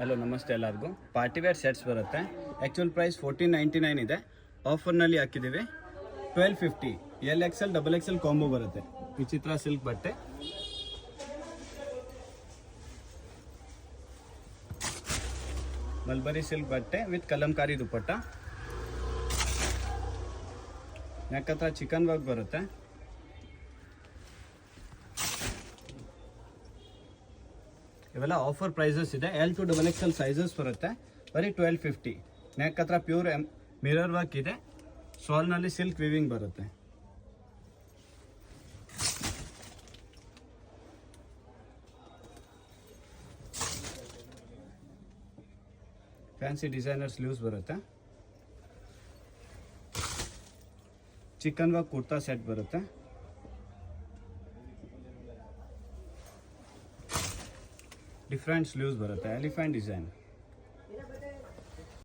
Hello ನಮಸ್ತೆ ಎಲ್ಲರಿಗೂ. Partywear sets ಬರುತ್ತೆ. ಆ್ಯಕ್ಚುಲ್ ಪ್ರೈಸ್ 1499 ಇದೆ. ಆಫರ್ನಲ್ಲಿ ಹಾಕಿದ್ದೀವಿ 1250. LXL XXL ಕಾಂಬೋ ಬರುತ್ತೆ. ವಿಚಿತ್ರ ಸಿಲ್ಕ್ ಬಟ್ಟೆ, ಮಲ್ಬರಿ ಸಿಲ್ಕ್ ಬಟ್ಟೆ ವಿತ್ ಕಲಂಕಾರಿ ದುಪ್ಪಟ್ಟ. ನೆಕ್ ಹತ್ರ ಚಿಕನ್ ವರ್ಕ್ ಬರುತ್ತೆ. ಇವೆಲ್ಲ ಆಫರ್ ಪ್ರೈಸಸ್ ಇದೆ. L to XXL ಸೈಜಸ್ ಬರುತ್ತೆ. ಬರೀ 1250. ನೆಕ್ ಹತ್ರ ಪ್ಯೂರ್ ಮಿರರ್ ವರ್ಕ್ ಇದೆ. ಶಾಲ್ನಲ್ಲಿ ಸಿಲ್ಕ್ ವಿವಿಂಗ್ ಬರುತ್ತೆ. ಫ್ಯಾನ್ಸಿ ಡಿಸೈನರ್ ಸ್ಲೀವ್ಸ್ ಬರುತ್ತೆ. ಚಿಕನ್ ವರ್ಕ್ ಕುರ್ತಾ ಸೆಟ್ ಬರುತ್ತೆ. ಡಿಫ್ರೆಂಟ್ ಸ್ಲೀವ್ಸ್ ಬರುತ್ತೆ. Elephant design.